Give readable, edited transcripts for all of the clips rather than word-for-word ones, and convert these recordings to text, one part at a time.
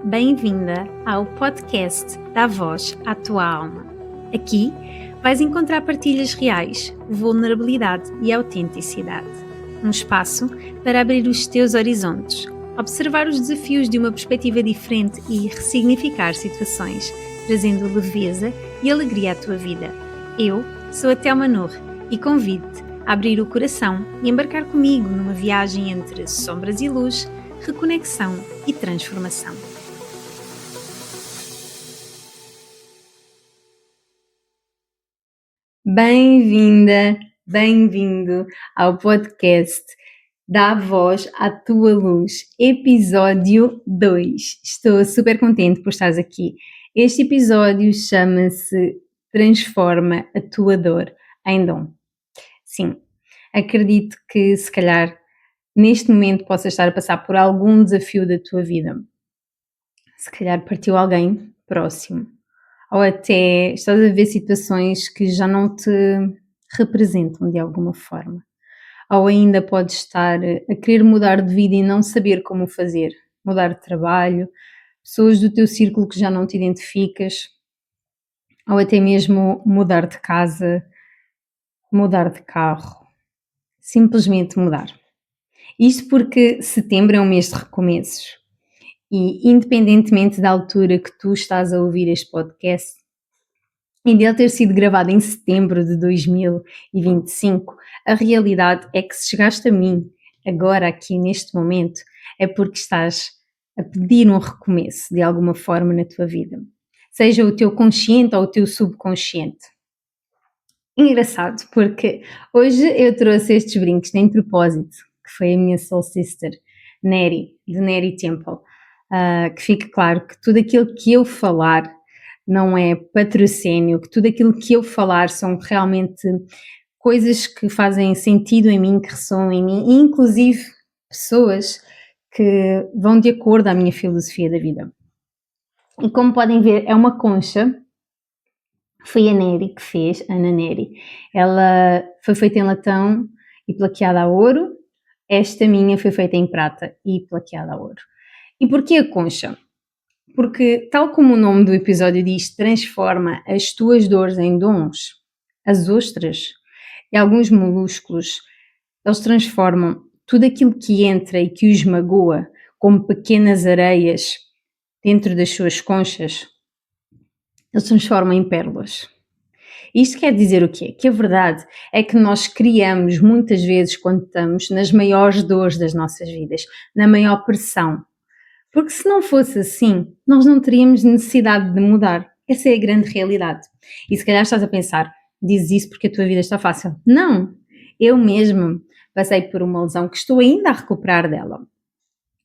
Bem-vinda ao podcast Dá Voz à Tua Alma. Aqui vais encontrar partilhas reais, vulnerabilidade e autenticidade. Um espaço para abrir os teus horizontes, observar os desafios de uma perspectiva diferente e ressignificar situações, trazendo leveza e alegria à tua vida. Eu sou a Thelma Nour e convido-te a abrir o coração e embarcar comigo numa viagem entre sombras e luz, reconexão e transformação. Bem-vinda, bem-vindo ao podcast Dá Voz à Tua Luz, episódio 2. Estou super contente por estares aqui. Este episódio chama-se Transforma a Tua Dor em Dom. Sim, acredito que se calhar neste momento possas estar a passar por algum desafio da tua vida. Se calhar partiu alguém próximo. Ou até estás a ver situações que já não te representam de alguma forma. Ou ainda podes estar a querer mudar de vida e não saber como fazer. Mudar de trabalho, pessoas do teu círculo que já não te identificas. Ou até mesmo mudar de casa, mudar de carro. Simplesmente mudar. Isto porque setembro é um mês de recomeços. E independentemente da altura que tu estás a ouvir este podcast, e dele ter sido gravado em setembro de 2025, a realidade é que se chegaste a mim agora aqui neste momento é porque estás a pedir um recomeço de alguma forma na tua vida, seja o teu consciente ou o teu subconsciente. Engraçado, porque hoje eu trouxe estes brincos de propósito, que foi a minha soul sister, Neri, de Neri Temple, que fique claro que tudo aquilo que eu falar não é patrocínio, que tudo aquilo que eu falar são realmente coisas que fazem sentido em mim, que ressoam em mim, e inclusive pessoas que vão de acordo à minha filosofia da vida. E como podem ver, é uma concha, foi a Neri que fez, a Ana Neri. Ela foi feita em latão e plaqueada a ouro, esta minha foi feita em prata e plaqueada a ouro. E porquê a concha? Porque, tal como o nome do episódio diz, transforma as tuas dores em dons. As ostras e alguns molúsculos, eles transformam tudo aquilo que entra e que os magoa como pequenas areias dentro das suas conchas, eles transformam em pérolas. Isto quer dizer o quê? Que a verdade é que nós criamos muitas vezes quando estamos nas maiores dores das nossas vidas, na maior pressão. Porque se não fosse assim, nós não teríamos necessidade de mudar. Essa é a grande realidade. E se calhar estás a pensar, dizes isso porque a tua vida está fácil. Não! Eu mesma passei por uma lesão que estou ainda a recuperar dela.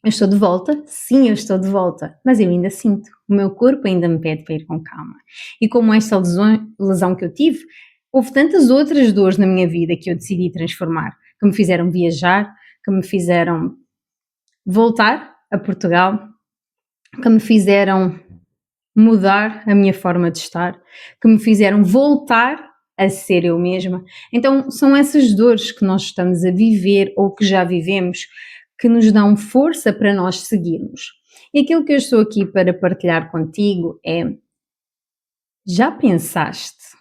Eu estou de volta? Sim, eu estou de volta. Mas eu ainda sinto. O meu corpo ainda me pede para ir com calma. E como esta lesão que eu tive, houve tantas outras dores na minha vida que eu decidi transformar, que me fizeram viajar, que me fizeram voltar a Portugal, que me fizeram mudar a minha forma de estar, que me fizeram voltar a ser eu mesma. Então são essas dores que nós estamos a viver ou que já vivemos que nos dão força para nós seguirmos. E aquilo que eu estou aqui para partilhar contigo é: já pensaste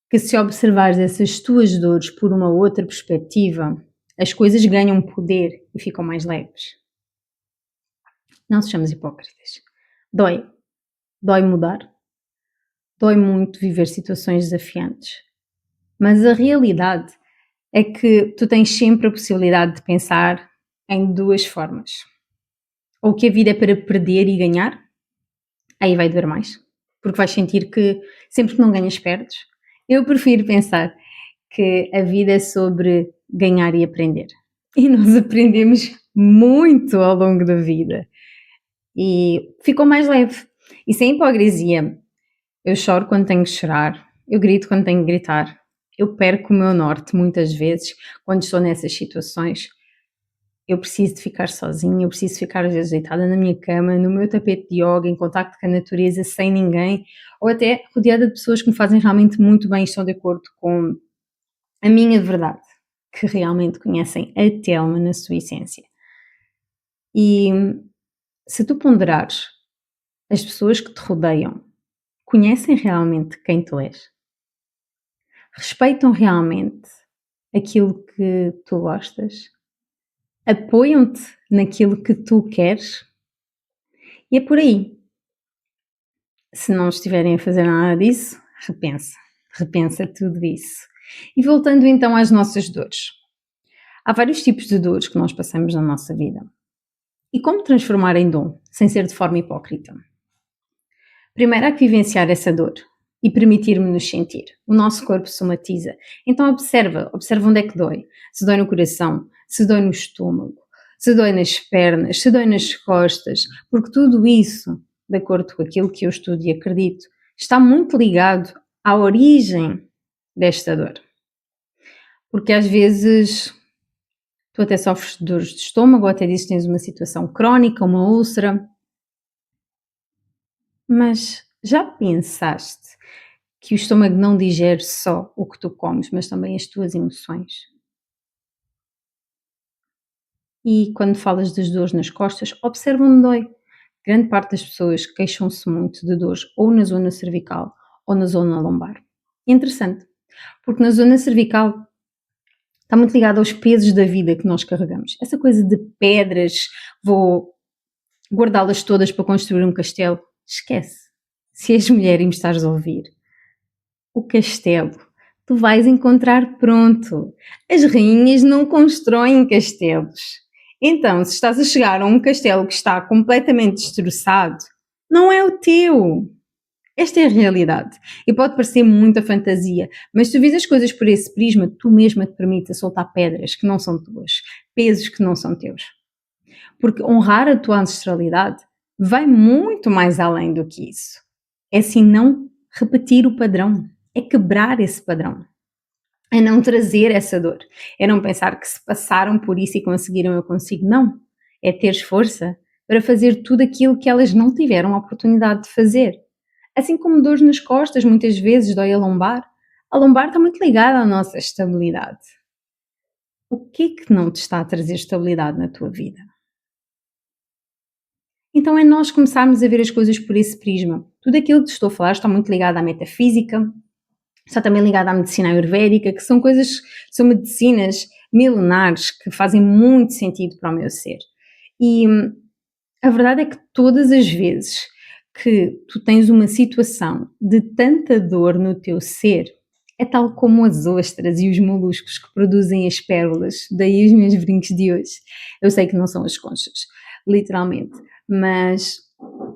que se observares essas tuas dores por uma outra perspectiva, as coisas ganham poder e ficam mais leves? Não sejamos hipócritas. Dói. Dói mudar. Dói muito viver situações desafiantes. Mas a realidade é que tu tens sempre a possibilidade de pensar em duas formas. Ou que a vida é para perder e ganhar, aí vai doer mais. Porque vais sentir que sempre que não ganhas, perdes. Eu prefiro pensar que a vida é sobre ganhar e aprender. E nós aprendemos muito ao longo da vida. E ficou mais leve. E sem hipocrisia, eu choro quando tenho que chorar, eu grito quando tenho que gritar, eu perco o meu norte muitas vezes quando estou nessas situações. Eu preciso de ficar sozinha, eu preciso ficar às vezes deitada na minha cama, no meu tapete de yoga, em contacto com a natureza, sem ninguém, ou até rodeada de pessoas que me fazem realmente muito bem e estão de acordo com a minha verdade, que realmente conhecem a Thelma na sua essência. E se tu ponderares As pessoas que te rodeiam conhecem realmente quem tu és? Respeitam realmente aquilo que tu gostas? Apoiam-te naquilo que tu queres? E é por aí. Se não estiverem a fazer nada disso, repensa tudo isso. E voltando então às nossas dores. Há vários tipos de dores que nós passamos na nossa vida. E como transformar em dom, sem ser de forma hipócrita? Primeiro há que vivenciar essa dor e permitir-nos sentir. O nosso corpo somatiza. Então observa onde é que dói. Se dói no coração, se dói no estômago, se dói nas pernas, se dói nas costas, porque tudo isso, de acordo com aquilo que eu estudo e acredito, está muito ligado à origem desta dor. Porque às vezes tu até sofres de dores de estômago, ou até dizes que tens uma situação crónica, uma úlcera, mas já pensaste que o estômago não digere só o que tu comes, mas também as tuas emoções? E quando falas das dores nas costas, observa onde dói. Grande parte das pessoas queixam-se muito de dores ou na zona cervical ou na zona lombar. Interessante, porque na zona cervical está muito ligado aos pesos da vida que nós carregamos. Essa coisa de pedras, vou guardá-las todas para construir um castelo, esquece. Se és mulher e me estás a ouvir, o castelo tu vais encontrar pronto. As rainhas não constroem castelos. Então, se estás a chegar a um castelo que está completamente destroçado, não é o teu. Esta é a realidade. E pode parecer muita fantasia, mas se tu vis as coisas por esse prisma, tu mesma te permites soltar pedras que não são tuas, pesos que não são teus. Porque honrar a tua ancestralidade vai muito mais além do que isso. É assim não repetir o padrão, é quebrar esse padrão, é não trazer essa dor, é não pensar que se passaram por isso e conseguiram, eu consigo. Não, é teres força para fazer tudo aquilo que elas não tiveram a oportunidade de fazer. Assim como dores nas costas, muitas vezes dói a lombar está muito ligada à nossa estabilidade. O que é que não te está a trazer estabilidade na tua vida? Então é nós começarmos a ver as coisas por esse prisma. Tudo aquilo que te estou a falar está muito ligado à metafísica, está também ligado à medicina ayurvédica, que são coisas, são medicinas milenares que fazem muito sentido para o meu ser. E a verdade é que todas as vezes que tu tens uma situação de tanta dor no teu ser, é tal como as ostras e os moluscos que produzem as pérolas, daí os meus brincos de hoje. Eu sei que não são as conchas, literalmente, mas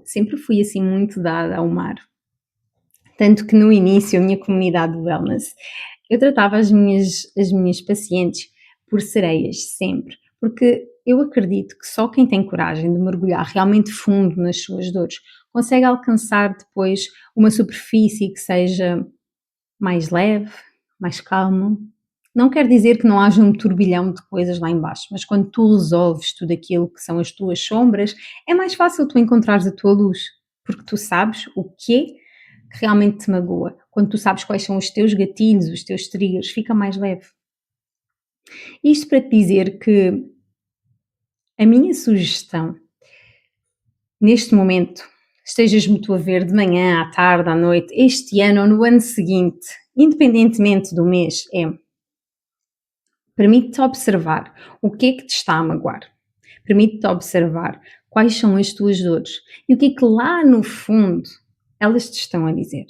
sempre fui assim muito dada ao mar. Tanto que no início, a minha comunidade de wellness, eu tratava as minhas pacientes por sereias, sempre, porque eu acredito que só quem tem coragem de mergulhar realmente fundo nas suas dores consegue alcançar depois uma superfície que seja mais leve, mais calma. Não quer dizer que não haja um turbilhão de coisas lá embaixo, mas quando tu resolves tudo aquilo que são as tuas sombras, é mais fácil tu encontrares a tua luz, porque tu sabes o que realmente te magoa. Quando tu sabes quais são os teus gatilhos, os teus triggers, fica mais leve. Isto para te dizer que a minha sugestão, neste momento, estejas-me tu a ver de manhã, à tarde, à noite, este ano ou no ano seguinte, independentemente do mês, é permite-te observar o que é que te está a magoar. Permite-te observar quais são as tuas dores e o que é que lá no fundo elas te estão a dizer.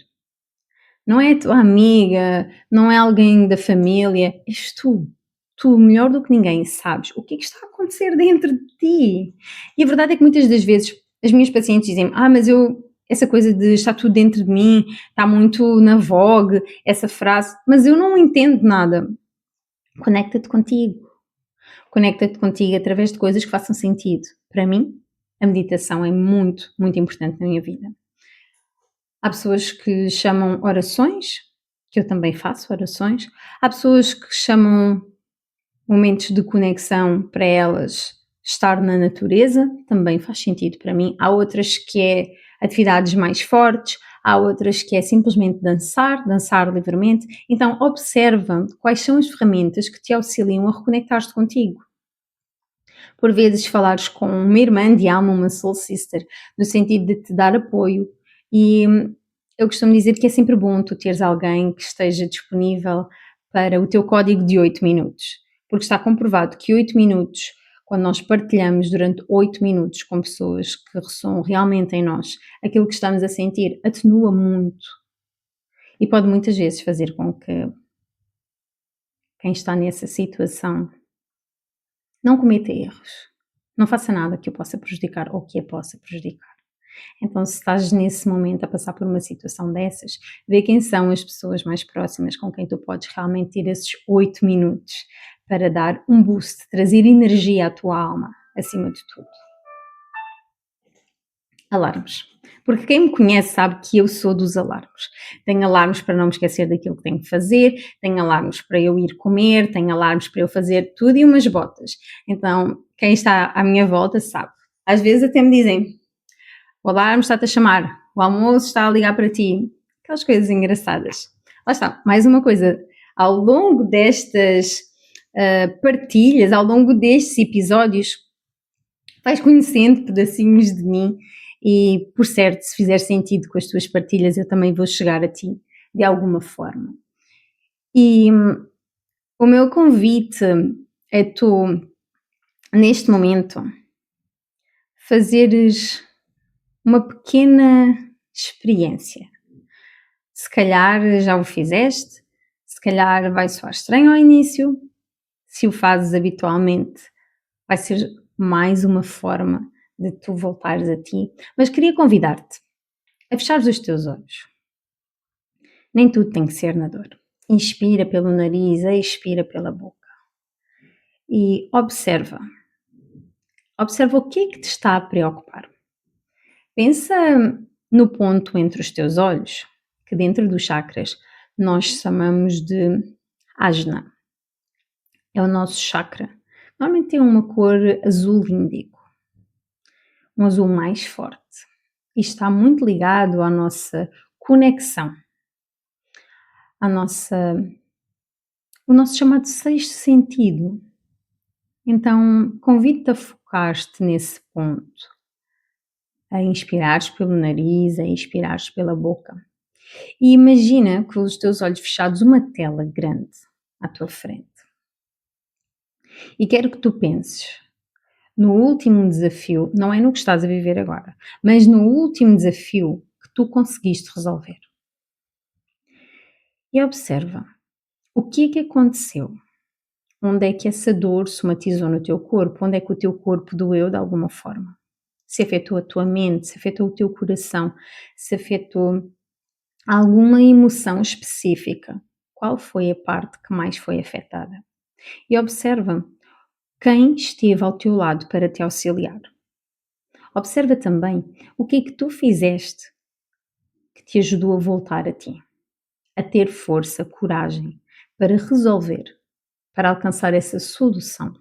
Não é a tua amiga, não é alguém da família, és tu. Tu, melhor do que ninguém, sabes o que é que está a acontecer dentro de ti. E a verdade é que muitas das vezes as minhas pacientes dizem-me: mas essa coisa de estar tudo dentro de mim, está muito na vogue, essa frase, mas eu não entendo nada. Conecta-te contigo. Conecta-te contigo através de coisas que façam sentido. Para mim, a meditação é muito, muito importante na minha vida. Há pessoas que chamam orações, que eu também faço orações. Há pessoas que chamam momentos de conexão para elas estar na natureza, também faz sentido para mim. Há outras que é atividades mais fortes, há outras que é simplesmente dançar livremente. Então observa quais são as ferramentas que te auxiliam a reconectar-te contigo. Por vezes falares com uma irmã de alma, uma soul sister, no sentido de te dar apoio e eu costumo dizer que é sempre bom tu teres alguém que esteja disponível para o teu código de 8 minutos, porque está comprovado que 8 minutos, quando nós partilhamos durante 8 minutos com pessoas que ressoam realmente em nós, aquilo que estamos a sentir atenua muito e pode muitas vezes fazer com que quem está nessa situação não cometa erros, não faça nada que o possa prejudicar ou que a possa prejudicar. Então, se estás nesse momento a passar por uma situação dessas, vê quem são as pessoas mais próximas com quem tu podes realmente ter esses 8 minutos para dar um boost, trazer energia à tua alma, acima de tudo. Alarmes. Porque quem me conhece sabe que eu sou dos alarmes. Tenho alarmes para não me esquecer daquilo que tenho que fazer, tenho alarmes para eu ir comer, tenho alarmes para eu fazer tudo e umas botas. Então, quem está à minha volta sabe. Às vezes até me dizem: o alarme está-te a chamar, o almoço está a ligar para ti. Aquelas coisas engraçadas. Lá está, mais uma coisa. Ao longo destas partilhas, ao longo destes episódios, vais conhecendo pedacinhos de mim e, por certo, se fizer sentido com as tuas partilhas, eu também vou chegar a ti de alguma forma. E o meu convite é tu, neste momento, fazeres uma pequena experiência. Se calhar já o fizeste, se calhar vai soar estranho ao início, se o fazes habitualmente, vai ser mais uma forma de tu voltares a ti. Mas queria convidar-te a fechares os teus olhos. Nem tudo tem que ser na dor. Inspira pelo nariz, expira pela boca. E observa. Observa o que é que te está a preocupar. Pensa no ponto entre os teus olhos, que dentro dos chakras nós chamamos de ajna. É o nosso chakra. Normalmente tem uma cor azul índigo, um azul mais forte. E está muito ligado à nossa conexão, o nosso chamado sexto sentido. Então, convido-te a focar-te nesse ponto, a inspirares pelo nariz, a expirares pela boca. E imagina com os teus olhos fechados uma tela grande à tua frente. E quero que tu penses no último desafio, não é no que estás a viver agora, mas no último desafio que tu conseguiste resolver. E observa, o que é que aconteceu? Onde é que essa dor somatizou no teu corpo? Onde é que o teu corpo doeu de alguma forma? Se afetou a tua mente, se afetou o teu coração, se afetou alguma emoção específica? Qual foi a parte que mais foi afetada? E observa quem esteve ao teu lado para te auxiliar. Observa também o que é que tu fizeste que te ajudou a voltar a ti, a ter força, coragem para resolver, para alcançar essa solução.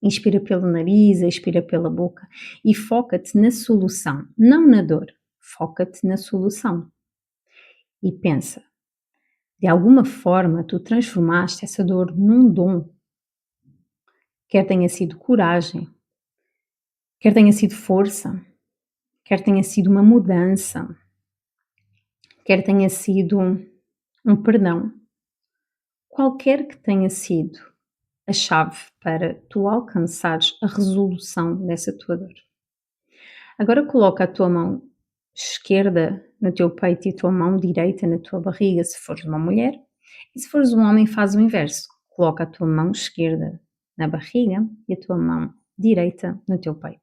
Inspira pelo nariz, expira pela boca e foca-te na solução, não na dor. Foca-te na solução. E pensa, de alguma forma tu transformaste essa dor num dom. Quer tenha sido coragem, quer tenha sido força, quer tenha sido uma mudança, quer tenha sido um perdão. Qualquer que tenha sido a chave para tu alcançares a resolução dessa tua dor. Agora coloca a tua mão esquerda no teu peito e a tua mão direita na tua barriga, se fores uma mulher, e se fores um homem faz o inverso. Coloca a tua mão esquerda na barriga e a tua mão direita no teu peito.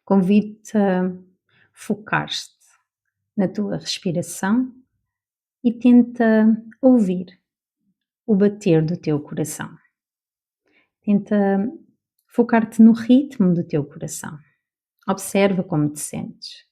Convido-te a focar-te na tua respiração e tenta ouvir o bater do teu coração. Tenta focar-te no ritmo do teu coração. Observa como te sentes.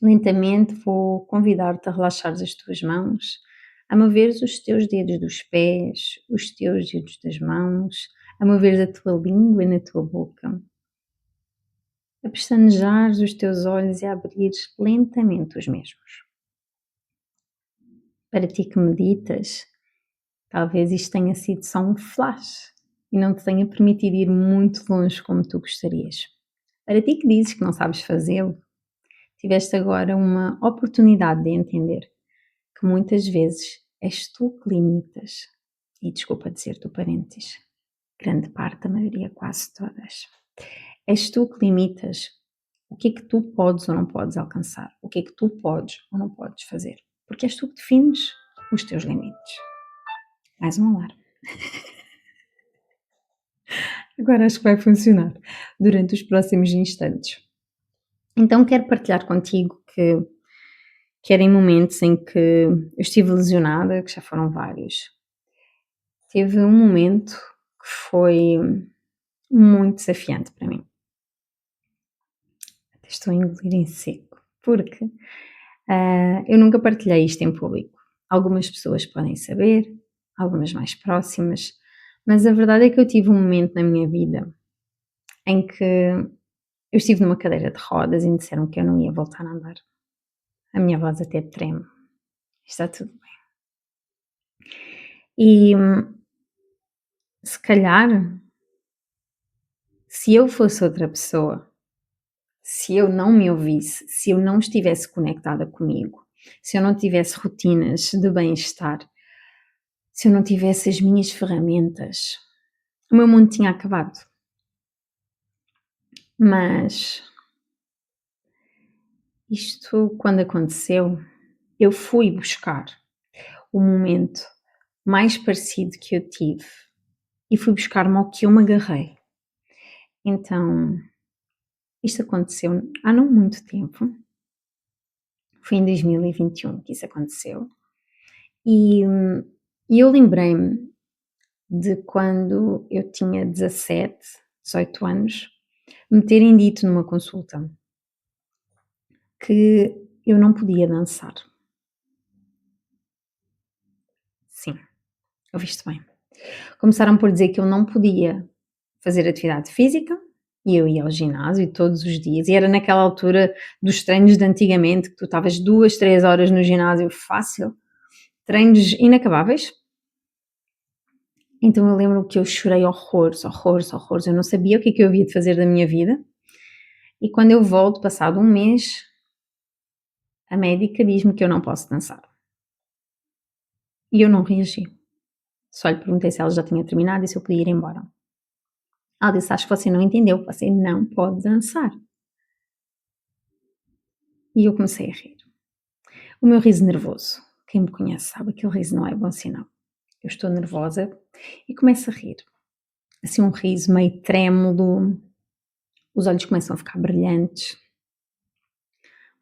Lentamente vou convidar-te a relaxar as tuas mãos, a moveres os teus dedos dos pés, os teus dedos das mãos, a moveres a tua língua na tua boca, a pestanejares os teus olhos e a abrires lentamente os mesmos. Para ti que meditas, talvez isto tenha sido só um flash e não te tenha permitido ir muito longe como tu gostarias. Para ti que dizes que não sabes fazê-lo, tiveste agora uma oportunidade de entender que muitas vezes és tu que limitas, e desculpa dizer-te o parênteses, grande parte, a maioria, quase todas, és tu que limitas o que é que tu podes ou não podes alcançar, o que é que tu podes ou não podes fazer, porque és tu que defines os teus limites. Mais um alarme. Agora acho que vai funcionar durante os próximos instantes. Então quero partilhar contigo que era em momentos em que eu estive lesionada, que já foram vários. Teve um momento que foi muito desafiante para mim. Até estou a engolir em seco, porque eu nunca partilhei isto em público. Algumas pessoas podem saber, algumas mais próximas, mas a verdade é que eu tive um momento na minha vida em que eu estive numa cadeira de rodas e me disseram que eu não ia voltar a andar. A minha voz até treme. Está tudo bem. E se calhar, se eu fosse outra pessoa, se eu não me ouvisse, se eu não estivesse conectada comigo, se eu não tivesse rotinas de bem-estar, se eu não tivesse as minhas ferramentas, o meu mundo tinha acabado. Mas isto, quando aconteceu, eu fui buscar o momento mais parecido que eu tive e fui buscar-me ao que eu me agarrei. Então, isto aconteceu há não muito tempo, foi em 2021 que isso aconteceu, e eu lembrei-me de quando eu tinha 17, 18 anos, me terem dito numa consulta que eu não podia dançar. Sim, ouviste bem. Começaram por dizer que eu não podia fazer atividade física, e eu ia ao ginásio todos os dias, e era naquela altura dos treinos de antigamente, que tu estavas 2, 3 horas no ginásio fácil, treinos inacabáveis. Então eu lembro que eu chorei horrores, eu não sabia o que é que eu havia de fazer da minha vida, e quando eu volto, passado um mês, a médica diz-me que eu não posso dançar. E eu não reagi. Só lhe perguntei se ela já tinha terminado e se eu podia ir embora. Ela disse, acho que você não entendeu, você não pode dançar. E eu comecei a rir. O meu riso nervoso, quem me conhece sabe, aquele riso não é bom sinal. Eu estou nervosa e começo a rir. Assim um riso meio trêmulo, os olhos começam a ficar brilhantes.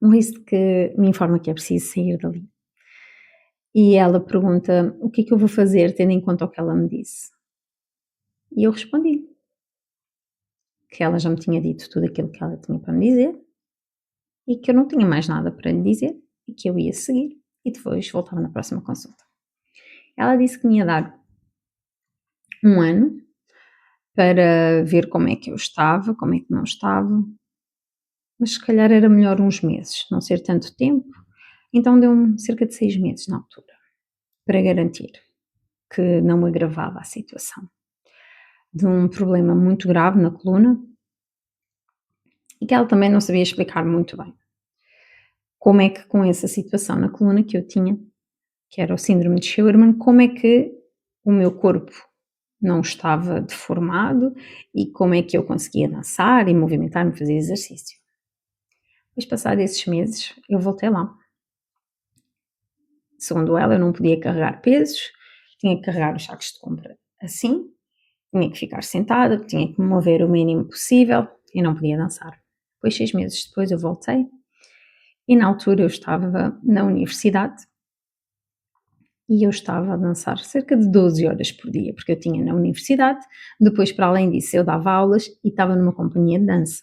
Um riso que me informa que é preciso sair dali. E ela pergunta, o que é que eu vou fazer tendo em conta o que ela me disse? E eu respondi que ela já me tinha dito tudo aquilo que ela tinha para me dizer e que eu não tinha mais nada para lhe dizer e que eu ia seguir e depois voltava na próxima consulta. Ela disse que me ia dar um ano para ver como é que eu estava, como é que não estava, mas se calhar era melhor uns meses, não ser tanto tempo, então deu-me cerca de 6 meses na altura, para garantir que não me agravava a situação de um problema muito grave na coluna e que ela também não sabia explicar muito bem como é que com essa situação na coluna que eu tinha, que era o síndrome de Scheuermann, como é que o meu corpo não estava deformado e como é que eu conseguia dançar e movimentar-me, fazer exercício. Depois, passados esses meses, eu voltei lá. Segundo ela, eu não podia carregar pesos, tinha que carregar os sacos de compra assim, tinha que ficar sentada, tinha que me mover o mínimo possível e não podia dançar. Depois, 6 meses depois, eu voltei e na altura eu estava na universidade e eu estava a dançar cerca de 12 horas por dia, porque eu tinha na universidade, depois para além disso eu dava aulas e estava numa companhia de dança.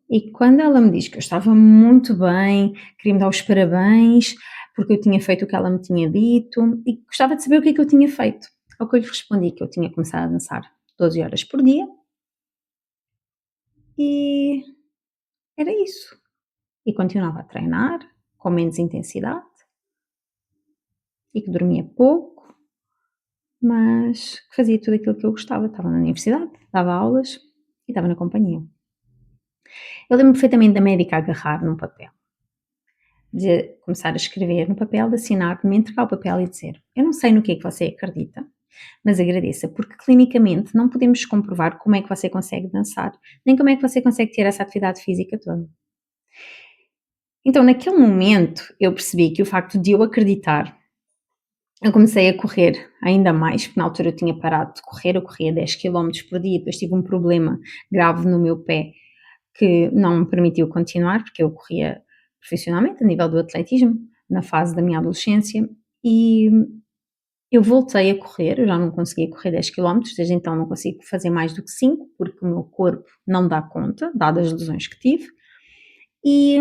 E quando ela me diz que eu estava muito bem, queria me dar os parabéns, porque eu tinha feito o que ela me tinha dito e gostava de saber o que é que eu tinha feito. Ao que eu lhe respondi que eu tinha começado a dançar 12 horas por dia e era isso. E continuava a treinar com menos intensidade e que dormia pouco, mas que fazia tudo aquilo que eu gostava. Estava na universidade, dava aulas e estava na companhia. Eu lembro perfeitamente da médica agarrar num papel, de começar a escrever no papel, de assinar, de me entregar o papel e dizer: eu não sei no que é que você acredita, mas agradeça, porque clinicamente não podemos comprovar como é que você consegue dançar, nem como é que você consegue ter essa atividade física toda. Então, naquele momento, eu percebi que o facto de eu acreditar, eu comecei a correr ainda mais, porque na altura eu tinha parado de correr, eu corria 10 km por dia, depois tive um problema grave no meu pé que não me permitiu continuar, porque eu corria profissionalmente a nível do atletismo, na fase da minha adolescência, e eu voltei a correr, eu já não conseguia correr 10 km, desde então não consigo fazer mais do que 5, porque o meu corpo não dá conta, dadas as lesões que tive, e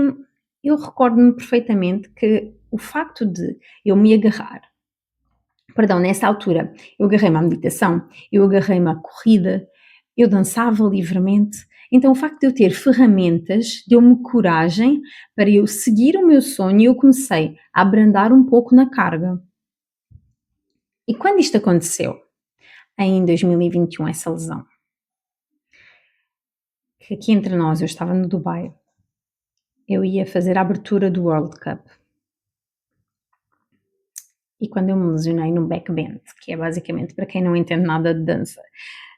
eu recordo-me perfeitamente que o facto de eu me agarrar, nessa altura, eu agarrei-me à meditação, eu agarrei-me à corrida, eu dançava livremente. Então, o facto de eu ter ferramentas deu-me coragem para eu seguir o meu sonho e eu comecei a abrandar um pouco na carga. E quando isto aconteceu, em 2021, essa lesão, que aqui entre nós, eu estava no Dubai, eu ia fazer a abertura do World Cup. E quando eu me lesionei no backbend, que é basicamente para quem não entende nada de dança,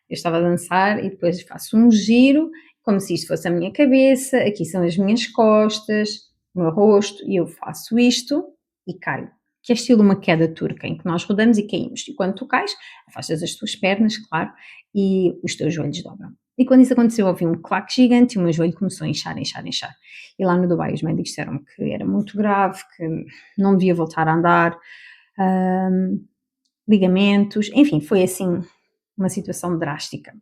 eu estava a dançar e depois faço um giro, como se isto fosse a minha cabeça, aqui são as minhas costas, o meu rosto, e eu faço isto e caio. Que é estilo uma queda turca, em que nós rodamos e caímos. E quando tu cais, afastas as tuas pernas, claro, e os teus joelhos dobram. E quando isso aconteceu, houve um claque gigante e o meu joelho começou a inchar, inchar, inchar. E lá no Dubai os médicos disseram que era muito grave, que não devia voltar a andar, ligamentos, enfim, foi assim uma situação drástica.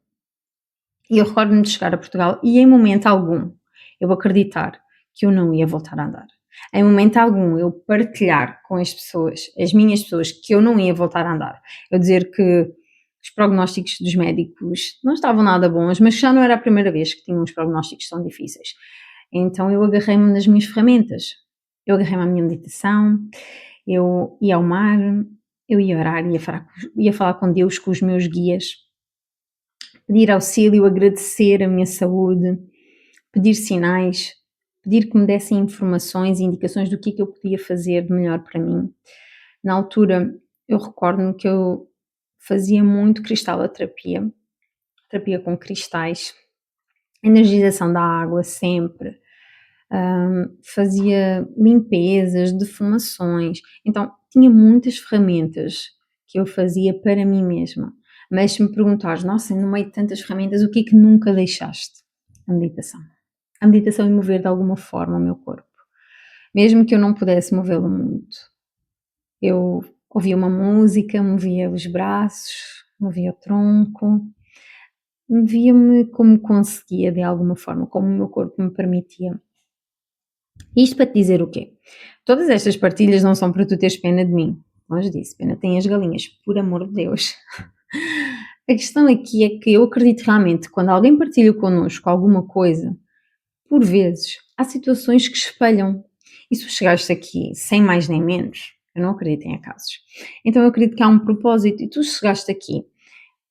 E eu recordo-me de chegar a Portugal e em momento algum eu acreditar que eu não ia voltar a andar. Em momento algum eu partilhar com as pessoas, as minhas pessoas, que eu não ia voltar a andar. Eu dizer que os prognósticos dos médicos não estavam nada bons, mas já não era a primeira vez que tinham uns prognósticos tão difíceis. Então eu agarrei-me nas minhas ferramentas. Eu agarrei-me à minha meditação, eu ia ao mar, eu ia orar, ia falar com Deus, com os meus guias, pedir auxílio, agradecer a minha saúde, pedir sinais, pedir que me dessem informações e indicações do que é que eu podia fazer de melhor para mim. Na altura, eu recordo-me que eu fazia muito cristaloterapia, terapia com cristais, energização da água sempre, fazia limpezas, defumações, então tinha muitas ferramentas que eu fazia para mim mesma. Mas se me perguntares, nossa, no meio de tantas ferramentas, o que é que nunca deixaste? A meditação. A meditação e mover de alguma forma o meu corpo. Mesmo que eu não pudesse movê-lo muito. Eu ouvia uma música, movia os braços, movia o tronco, movia-me como conseguia de alguma forma, como o meu corpo me permitia. Isto para te dizer o quê? Todas estas partilhas não são para tu teres pena de mim. Longe disso, pena tem as galinhas, por amor de Deus. A questão aqui é que eu acredito realmente que quando alguém partilha connosco alguma coisa, por vezes, há situações que espelham. E se tu chegaste aqui sem mais nem menos, eu não acredito em acasos. Então eu acredito que há um propósito e tu chegaste aqui,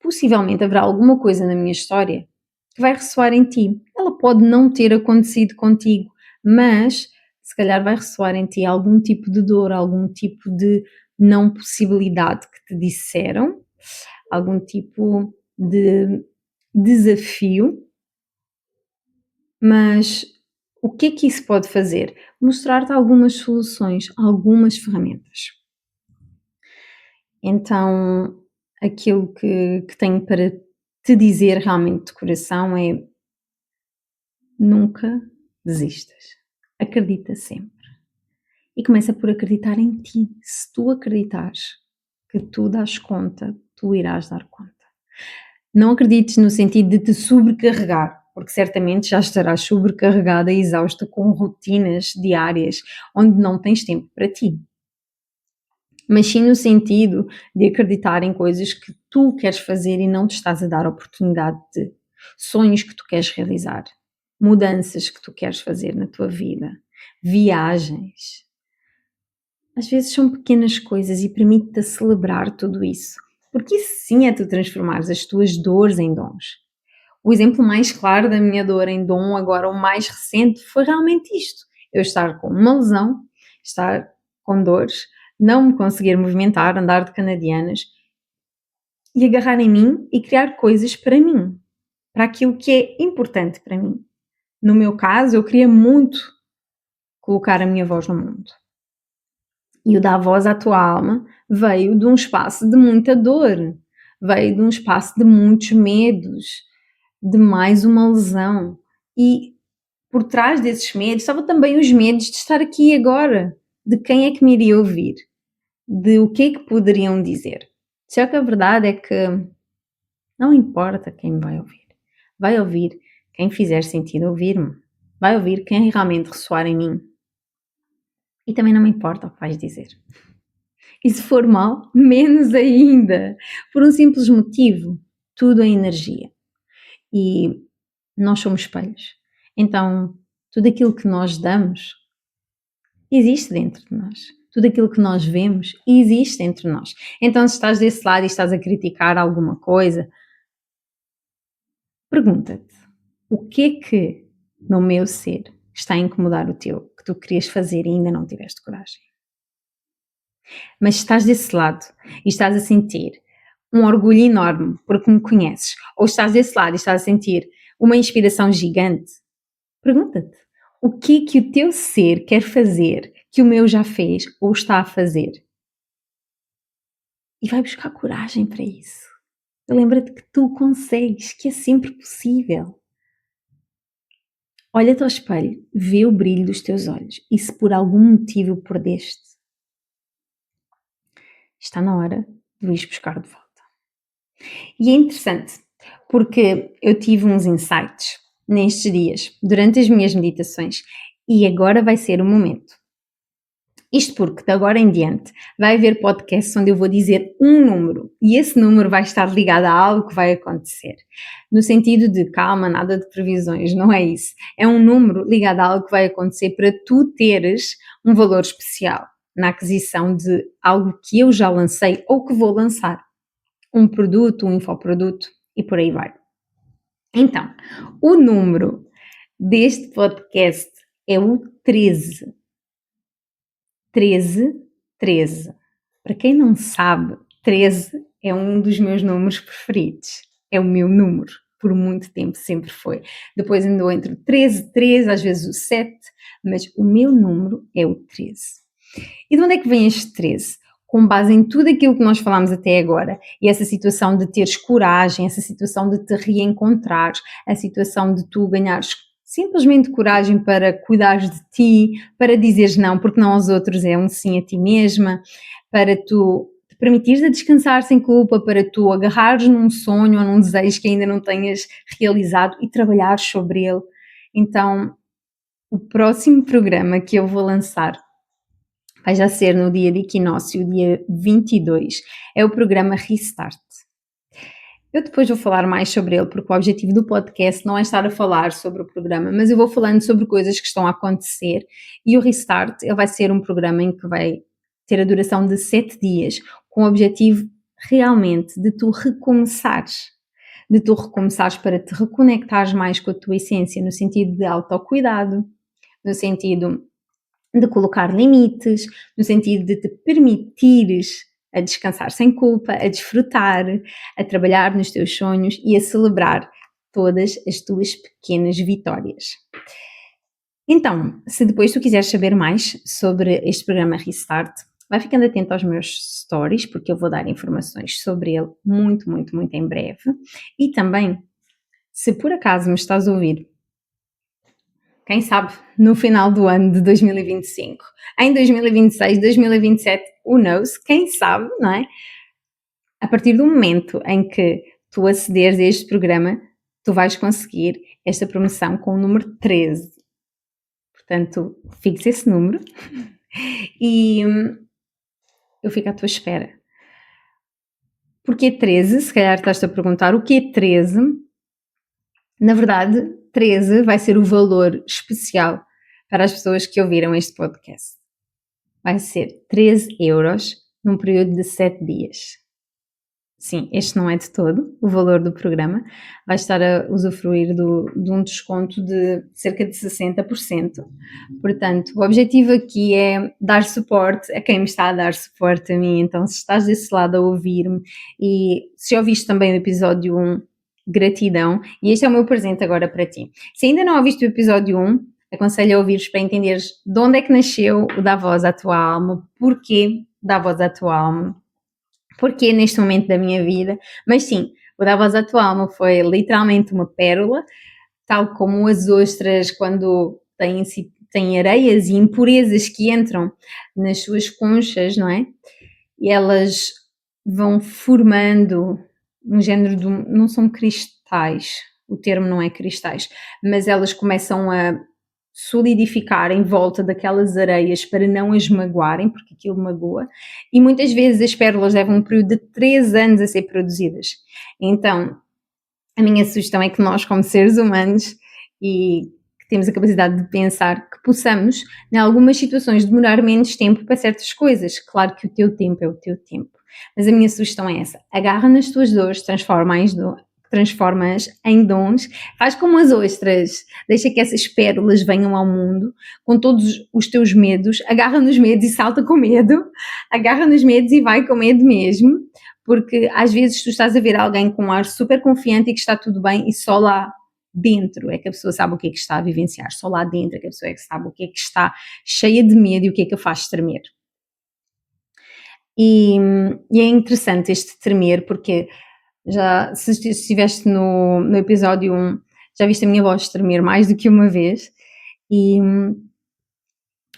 possivelmente haverá alguma coisa na minha história que vai ressoar em ti. Ela pode não ter acontecido contigo, mas se calhar vai ressoar em ti algum tipo de dor, algum tipo de não possibilidade que te disseram, algum tipo de desafio, mas o que é que isso pode fazer? Mostrar-te algumas soluções, algumas ferramentas. Então, aquilo que tenho para te dizer realmente de coração é: nunca desistas. Acredita sempre. E começa por acreditar em ti. Se tu acreditares que tu dás conta, tu irás dar conta. Não acredites no sentido de te sobrecarregar, porque certamente já estarás sobrecarregada e exausta com rotinas diárias onde não tens tempo para ti. mas sim no sentido de acreditar em coisas que tu queres fazer e não te estás a dar a oportunidade de. Sonhos que tu queres realizar, mudanças que tu queres fazer na tua vida, viagens. Às vezes são pequenas coisas e permite-te a celebrar tudo isso, porque isso sim é tu transformares as tuas dores em dons. O exemplo mais claro da minha dor em dom, agora o mais recente, foi realmente isto. Eu estar com uma lesão, estar com dores, não me conseguir movimentar, andar de canadianas e agarrar em mim e criar coisas para mim, para aquilo que é importante para mim. No meu caso, eu queria muito colocar a minha voz no mundo. E o dar voz à tua alma veio de um espaço de muita dor, veio de um espaço de muitos medos, de mais uma lesão. E por trás desses medos estavam também os medos de estar aqui agora, de quem é que me iria ouvir, de o que é que poderiam dizer. Só que a verdade é que não importa quem me vai ouvir quem fizer sentido ouvir-me, vai ouvir quem realmente ressoar em mim. E também não me importa o que vais dizer. E se for mal, menos ainda, por um simples motivo, tudo é energia. E nós somos espelhos. Então, tudo aquilo que nós damos existe dentro de nós. Tudo aquilo que nós vemos existe entre nós. Então, se estás desse lado e estás a criticar alguma coisa, pergunta-te: o que é que no meu ser está a incomodar o teu, que tu querias fazer e ainda não tiveste coragem? Mas se estás desse lado e estás a sentir um orgulho enorme porque me conheces, ou estás desse lado e estás a sentir uma inspiração gigante, pergunta-te: o que é que o teu ser quer fazer que o meu já fez ou está a fazer? E vai buscar coragem para isso. Lembra-te que tu consegues, que é sempre possível. Olha-te ao espelho, vê o brilho dos teus olhos e se por algum motivo o perdeste, está na hora de o ires buscar de volta. E é interessante, porque eu tive uns insights nestes dias, durante as minhas meditações, e agora vai ser o momento. Isto porque, de agora em diante, vai haver podcasts onde eu vou dizer um número e esse número vai estar ligado a algo que vai acontecer. No sentido de, calma, nada de previsões, não é isso. É um número ligado a algo que vai acontecer para tu teres um valor especial na aquisição de algo que eu já lancei ou que vou lançar. Um produto, um infoproduto e por aí vai. Então, o número deste podcast é o 13. 13, 13. Para quem não sabe, 13 é um dos meus números preferidos. É o meu número, por muito tempo sempre foi. Depois andou entre o 13, 13, às vezes o 7, mas o meu número é o 13. E de onde é que vem este 13? Com base em tudo aquilo que nós falámos até agora, e essa situação de teres coragem, essa situação de te reencontrares, a situação de tu ganhares simplesmente coragem para cuidares de ti, para dizeres não, porque não aos outros é um sim a ti mesma, para tu te permitires a descansar sem culpa, para tu agarrares num sonho ou num desejo que ainda não tenhas realizado e trabalhares sobre ele. Então, o próximo programa que eu vou lançar vai já ser no dia de equinócio, dia 22, é o programa Restart. Eu depois vou falar mais sobre ele, porque o objetivo do podcast não é estar a falar sobre o programa, mas eu vou falando sobre coisas que estão a acontecer, e o Restart ele vai ser um programa em que vai ter a duração de 7 dias, com o objetivo realmente de tu recomeçares para te reconectares mais com a tua essência, no sentido de autocuidado, no sentido de colocar limites, no sentido de te permitires a descansar sem culpa, a desfrutar, a trabalhar nos teus sonhos e a celebrar todas as tuas pequenas vitórias. Então, se depois tu quiseres saber mais sobre este programa Restart, vai ficando atento aos meus stories, porque eu vou dar informações sobre ele muito, muito, muito em breve. E também, se por acaso me estás a ouvir, quem sabe, no final do ano de 2025, em 2026, 2027, who knows, quem sabe, não é? A partir do momento em que tu acederes a este programa, tu vais conseguir esta promoção com o número 13. Portanto, fixe esse número e eu fico à tua espera. Porquê 13? Se calhar estás-te a perguntar o que é 13? Na verdade, 13 vai ser o valor especial para as pessoas que ouviram este podcast. Vai ser 13 euros num período de 7 dias. Sim, este não é de todo o valor do programa. Vais estar a usufruir de um desconto de cerca de 60%. Portanto, o objetivo aqui é dar suporte a quem me está a dar suporte a mim. Então, se estás desse lado a ouvir-me e se ouviste também o episódio 1, gratidão. E este é o meu presente agora para ti. Se ainda não ouviste o episódio 1, aconselho a ouvires para entenderes de onde é que nasceu o Dá Voz à Tua Alma, porquê Dá Voz à Tua Alma, porquê neste momento da minha vida. Mas sim, o Dá Voz à Tua Alma foi literalmente uma pérola, tal como as ostras quando têm areias e impurezas que entram nas suas conchas, não é? E elas vão formando um género de, não são cristais, o termo não é cristais, mas elas começam a solidificar em volta daquelas areias para não as magoarem, porque aquilo magoa, e muitas vezes as pérolas levam um período de 3 anos a ser produzidas. Então, a minha sugestão é que nós, como seres humanos, e que temos a capacidade de pensar, que possamos, em algumas situações, demorar menos tempo para certas coisas. Claro que o teu tempo é o teu tempo. Mas a minha sugestão é essa: agarra nas tuas dores, transforma-as em dons, faz como as ostras, deixa que essas pérolas venham ao mundo com todos os teus medos, agarra nos medos e salta com medo, agarra nos medos e vai com medo mesmo, porque às vezes tu estás a ver alguém com um ar super confiante e que está tudo bem e só lá dentro é que a pessoa sabe o que é que está a vivenciar, só lá dentro é que a pessoa é que sabe o que é que está cheia de medo e o que é que a faz tremer. E é interessante este tremer porque já, se estiveste no episódio 1, já viste a minha voz tremer mais do que uma vez e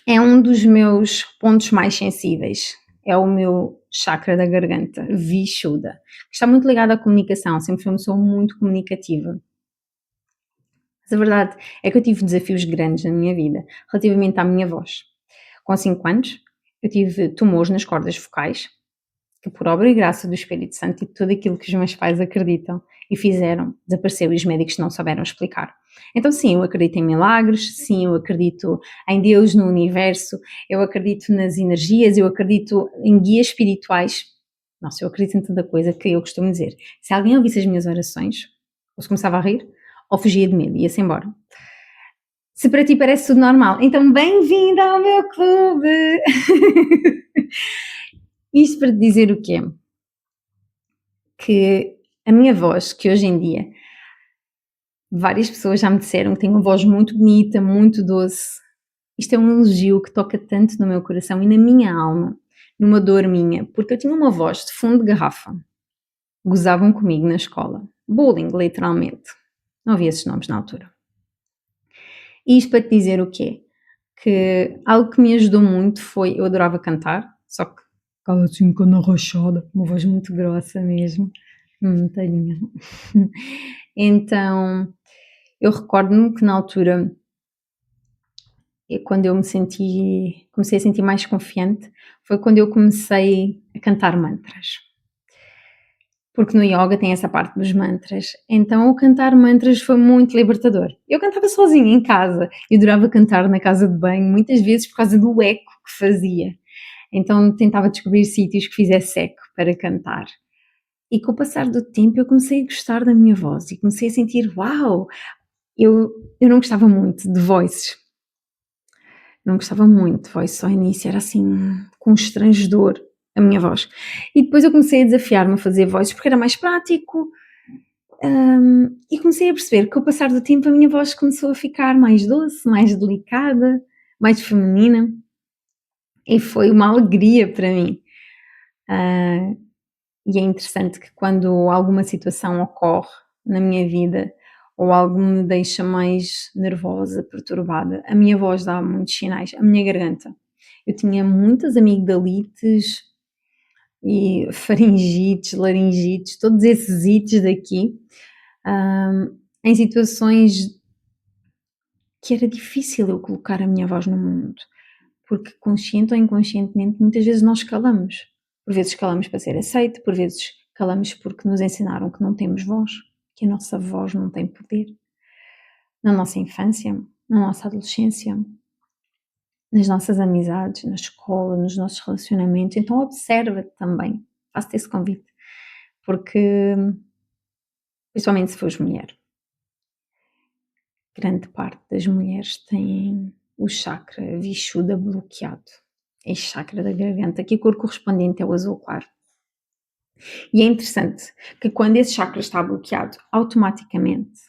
é um dos meus pontos mais sensíveis. É o meu chakra da garganta, Vishuddha, que está muito ligado à comunicação, sempre fui uma pessoa muito comunicativa. Mas a verdade é que eu tive desafios grandes na minha vida relativamente à minha voz. Com 5 anos, eu tive tumores nas cordas vocais, que por obra e graça do Espírito Santo e de tudo aquilo que os meus pais acreditam e fizeram, desapareceu e os médicos não souberam explicar. Então sim, eu acredito em milagres, sim, eu acredito em Deus, no universo, eu acredito nas energias, eu acredito em guias espirituais. Nossa, eu acredito em tanta coisa que eu costumo dizer. Se alguém ouvisse as minhas orações, ou se começava a rir, ou fugia de medo e ia-se embora. Se para ti parece tudo normal, então bem-vindo ao meu clube! Isto para te dizer o quê? Que a minha voz, que hoje em dia várias pessoas já me disseram que tenho uma voz muito bonita, muito doce. Isto é um elogio que toca tanto no meu coração e na minha alma, numa dor minha, porque eu tinha uma voz de fundo de garrafa. Gozavam comigo na escola. Bullying, literalmente. Não havia esses nomes na altura. E isto para te dizer o quê? Que algo que me ajudou muito foi, eu adorava cantar, só que ficava assim com a rachada, uma voz muito grossa mesmo, tadinha. Então, eu recordo-me que na altura, quando eu comecei a sentir mais confiante, foi quando eu comecei a cantar mantras. Porque no yoga tem essa parte dos mantras. Então o cantar mantras foi muito libertador. Eu cantava sozinha em casa e adorava cantar na casa de banho, muitas vezes por causa do eco que fazia. Então tentava descobrir sítios que fizesse eco para cantar. E com o passar do tempo eu comecei a gostar da minha voz e comecei a sentir, uau, eu não gostava muito de voices. Não gostava muito de voice ao início, era assim, constrangedor a minha voz. E depois eu comecei a desafiar-me a fazer voices porque era mais prático, e comecei a perceber que com o passar do tempo a minha voz começou a ficar mais doce, mais delicada, mais feminina, e foi uma alegria para mim. E é interessante que quando alguma situação ocorre na minha vida ou algo me deixa mais nervosa, perturbada, a minha voz dá muitos sinais, a minha garganta. Eu tinha muitas amigdalites e faringites, laringites, todos esses ites daqui, em situações que era difícil eu colocar a minha voz no mundo, porque consciente ou inconscientemente muitas vezes nós calamos. Por vezes calamos para ser aceito, por vezes calamos porque nos ensinaram que não temos voz, que a nossa voz não tem poder. Na nossa infância, na nossa adolescência, nas nossas amizades, na escola, nos nossos relacionamentos. Então observa-te também, faço-te esse convite, porque, principalmente se fores mulher, grande parte das mulheres têm o chakra Vishuddha bloqueado. Este chakra da garganta, que a cor correspondente é o azul claro. E é interessante que quando esse chakra está bloqueado, automaticamente,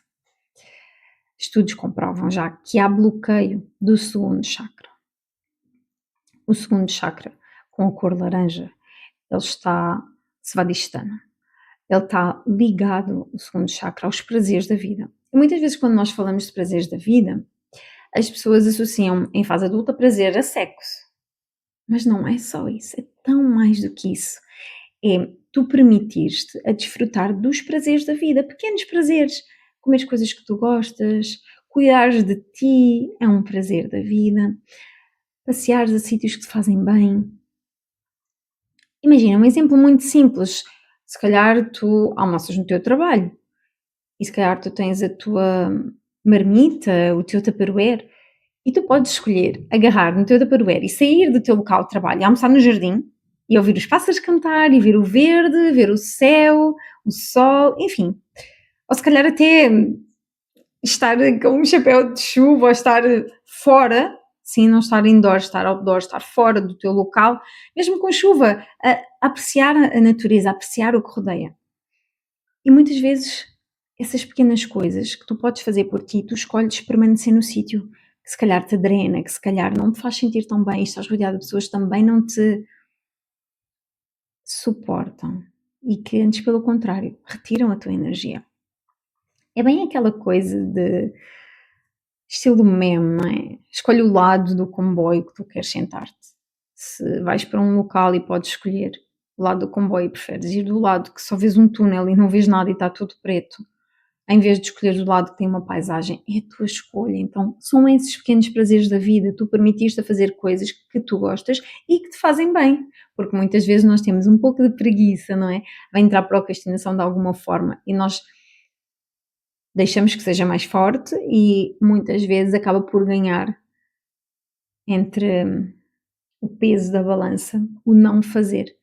estudos comprovam já que há bloqueio do segundo chakra. O segundo chakra, com a cor laranja, ele está Svadhisthana. Ele está ligado, o segundo chakra, aos prazeres da vida. E muitas vezes quando nós falamos de prazeres da vida, as pessoas associam em fase adulta prazer a sexo. Mas não é só isso, é tão mais do que isso. É tu permitir-te a desfrutar dos prazeres da vida, pequenos prazeres, comer as coisas que tu gostas, cuidares de ti, é um prazer da vida, passeares a sítios que te fazem bem. Imagina, um exemplo muito simples, se calhar tu almoças no teu trabalho e se calhar tu tens a tua marmita, o teu tupperware e tu podes escolher agarrar no teu tupperware e sair do teu local de trabalho e almoçar no jardim e ouvir os pássaros cantar e ver o verde, ver o céu, o sol, enfim. Ou se calhar até estar com um chapéu de chuva ou estar fora, sim, não estar indoor, estar outdoor, estar fora do teu local, mesmo com chuva, a apreciar a natureza, a apreciar o que rodeia. E muitas vezes essas pequenas coisas que tu podes fazer por ti, tu escolhes permanecer no sítio que se calhar te drena, que se calhar não te faz sentir tão bem, estás rodeado de pessoas que também não te suportam e que antes pelo contrário, retiram a tua energia. É bem aquela coisa de estilo meme, não é? Escolhe o lado do comboio que tu queres sentar-te. Se vais para um local e podes escolher o lado do comboio e preferes ir do lado que só vês um túnel e não vês nada e está tudo preto, em vez de escolher o lado que tem uma paisagem, é a tua escolha. Então, são esses pequenos prazeres da vida, tu permitiste a fazer coisas que tu gostas e que te fazem bem, porque muitas vezes nós temos um pouco de preguiça, não é? Vai entrar procrastinação de alguma forma e nós deixamos que seja mais forte e muitas vezes acaba por ganhar entre o peso da balança, o não fazer.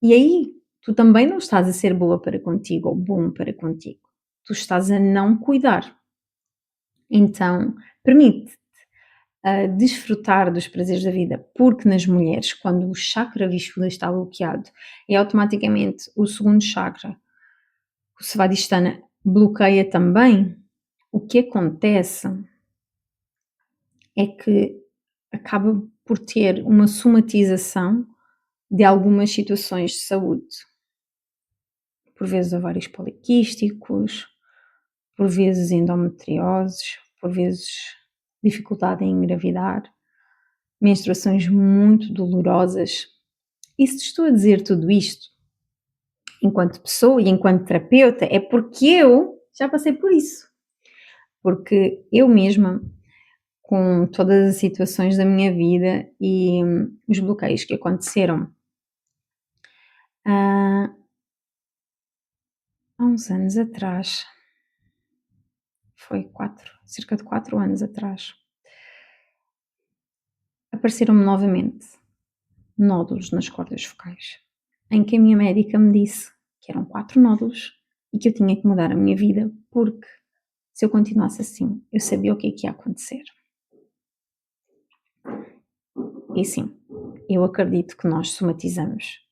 E aí, tu também não estás a ser boa para contigo ou bom para contigo. Tu estás a não cuidar. Então, permite-te desfrutar dos prazeres da vida, porque nas mulheres, quando o chakra Vishuddha está bloqueado, é automaticamente o segundo chakra, o Svadhisthana, bloqueia também. O que acontece é que acaba por ter uma somatização de algumas situações de saúde. Por vezes ovários poliquísticos, por vezes endometrioses, por vezes dificuldade em engravidar, menstruações muito dolorosas. E se estou a dizer tudo isto, enquanto pessoa e enquanto terapeuta, é porque eu já passei por isso. Porque eu mesma, com todas as situações da minha vida e os bloqueios que aconteceram há uns anos atrás, foi cerca de 4 anos atrás, apareceram-me novamente nódulos nas cordas vocais, em que a minha médica me disse que eram 4 nódulos e que eu tinha que mudar a minha vida porque se eu continuasse assim, eu sabia o que é que ia acontecer. E sim, eu acredito que nós somatizamos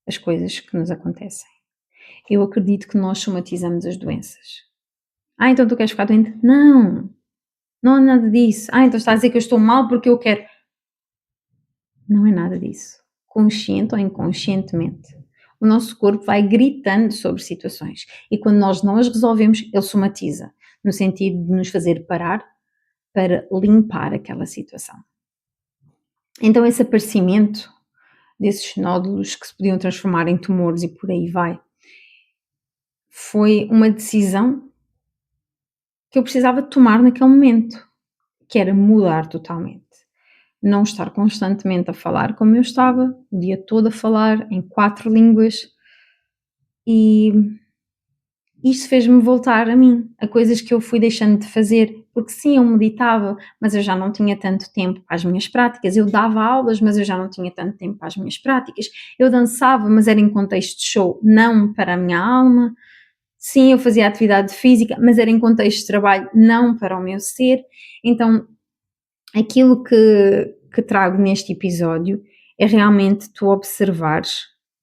as coisas que nos acontecem. Eu acredito que nós somatizamos as doenças. Então tu queres ficar doente? Não, não é nada disso. Então estás a dizer que eu estou mal porque eu quero. Não é nada disso. Consciente ou inconscientemente. O nosso corpo vai gritando sobre situações e quando nós não as resolvemos, ele somatiza, no sentido de nos fazer parar para limpar aquela situação. Então esse aparecimento desses nódulos que se podiam transformar em tumores e por aí vai, foi uma decisão que eu precisava tomar naquele momento, que era mudar totalmente. não estar constantemente a falar como eu estava, o dia todo a falar em 4 línguas, e isto fez-me voltar a mim, a coisas que eu fui deixando de fazer, porque sim, eu meditava, mas eu já não tinha tanto tempo para as minhas práticas, eu dava aulas, mas eu já não tinha tanto tempo para as minhas práticas, eu dançava, mas era em contexto de show, não para a minha alma. Sim, eu fazia atividade física, mas era em contexto de trabalho, não para o meu ser. Então, aquilo que trago neste episódio é realmente tu observares,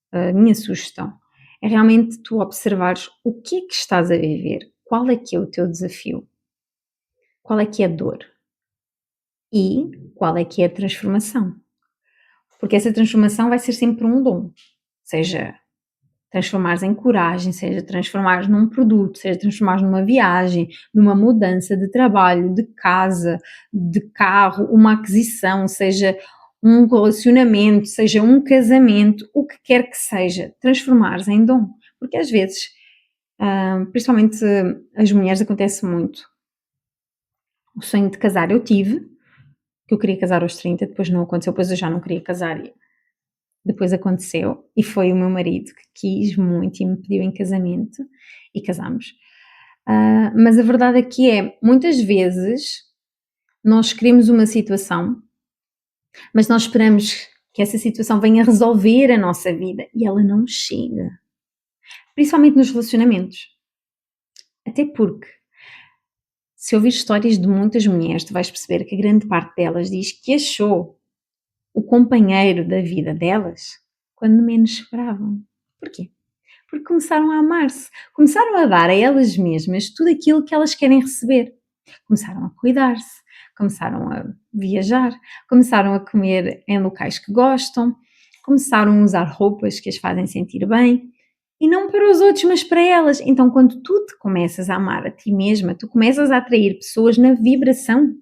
a minha sugestão, é realmente tu observares o que é que estás a viver, qual é que é o teu desafio, qual é que é a dor e qual é que é a transformação. Porque essa transformação vai ser sempre um dom, seja transformares em coragem, seja transformares num produto, seja transformares numa viagem, numa mudança de trabalho, de casa, de carro, uma aquisição, seja um relacionamento, seja um casamento, o que quer que seja, transformares em dom. Porque às vezes, principalmente as mulheres, acontece muito. O sonho de casar eu tive, que eu queria casar aos 30, depois não aconteceu, depois eu já não queria casar. Depois aconteceu e foi o meu marido que quis muito e me pediu em casamento e casámos. Mas a verdade aqui é, muitas vezes nós queremos uma situação, mas nós esperamos que essa situação venha resolver a nossa vida e ela não chega. Principalmente nos relacionamentos. Até porque, se ouvir histórias de muitas mulheres, tu vais perceber que a grande parte delas diz que achou o companheiro da vida delas quando menos esperavam. Porquê? Porque começaram a amar-se, começaram a dar a elas mesmas tudo aquilo que elas querem receber. Começaram a cuidar-se, começaram a viajar, começaram a comer em locais que gostam, começaram a usar roupas que as fazem sentir bem, e não para os outros, mas para elas. Então, quando tu te começas a amar a ti mesma, tu começas a atrair pessoas na vibração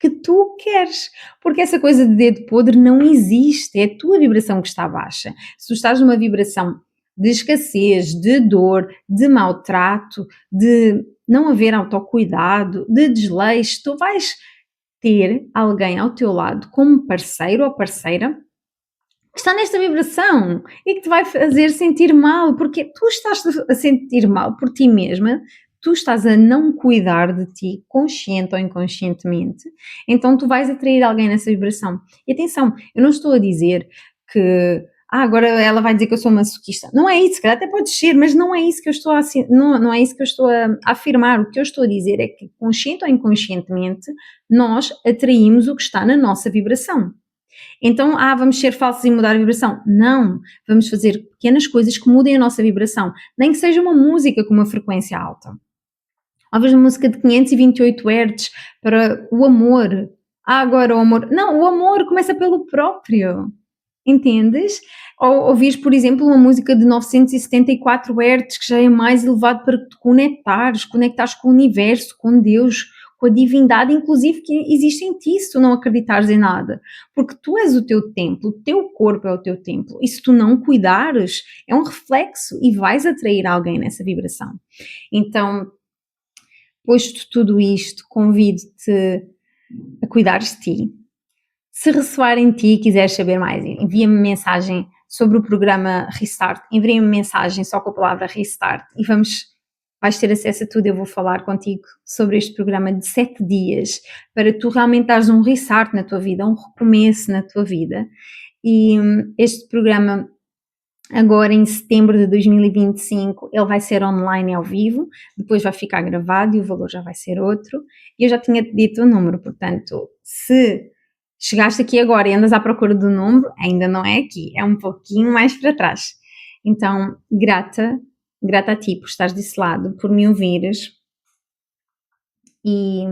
que tu queres, porque essa coisa de dedo podre não existe, é a tua vibração que está baixa. Se tu estás numa vibração de escassez, de dor, de maltrato, de não haver autocuidado, de desleixo, tu vais ter alguém ao teu lado como parceiro ou parceira que está nesta vibração e que te vai fazer sentir mal, porque tu estás a sentir mal por ti mesma, tu estás a não cuidar de ti, consciente ou inconscientemente, então tu vais atrair alguém nessa vibração. E atenção, eu não estou a dizer que agora ela vai dizer que eu sou masoquista. Não é isso, se calhar até pode ser, mas não é isso que eu estou não é isso que eu estou a afirmar. O que eu estou a dizer é que, consciente ou inconscientemente, nós atraímos o que está na nossa vibração. Então, vamos ser falsos e mudar a vibração. Não, vamos fazer pequenas coisas que mudem a nossa vibração, nem que seja uma música com uma frequência alta. Ouves uma música de 528 Hz para o amor. Agora o amor. Não, o amor começa pelo próprio. Entendes? Ou ouvires, por exemplo, uma música de 974 Hz, que já é mais elevado para te conectares com o universo, com Deus, com a divindade, inclusive que existe em ti, se tu não acreditares em nada. Porque tu és o teu templo, o teu corpo é o teu templo. E se tu não cuidares, é um reflexo e vais atrair alguém nessa vibração. Então, posto tudo isto, convido-te a cuidares de ti. Se ressoar em ti e quiseres saber mais, envia-me mensagem sobre o programa Restart, envia-me mensagem só com a palavra Restart e vais ter acesso a tudo. Eu vou falar contigo sobre este programa de 7 dias para tu realmente dares um restart na tua vida, um recomeço na tua vida. E este programa, agora em setembro de 2025, ele vai ser online ao vivo, depois vai ficar gravado e o valor já vai ser outro. E eu já tinha dito o número, portanto, se chegaste aqui agora e andas à procura do número, ainda não é aqui, é um pouquinho mais para trás. Então, grata a ti por estares desse lado, por me ouvires e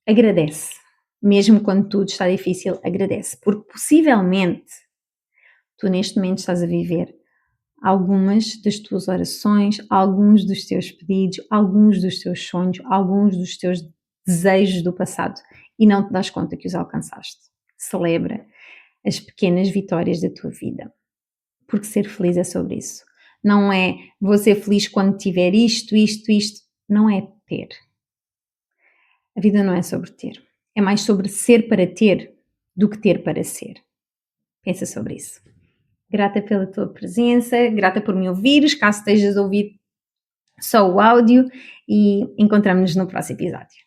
agradece. Mesmo quando tudo está difícil, agradece, porque possivelmente tu neste momento estás a viver algumas das tuas orações, alguns dos teus pedidos, alguns dos teus sonhos, alguns dos teus desejos do passado e não te das conta que os alcançaste. Celebra as pequenas vitórias da tua vida, porque ser feliz é sobre isso. Não é vou ser feliz quando tiver isto, não é ter. A vida não é sobre ter, é mais sobre ser para ter do que ter para ser. Pensa sobre isso. Grata pela tua presença, grata por me ouvires, caso estejas a ouvir só o áudio, e encontramos-nos no próximo episódio.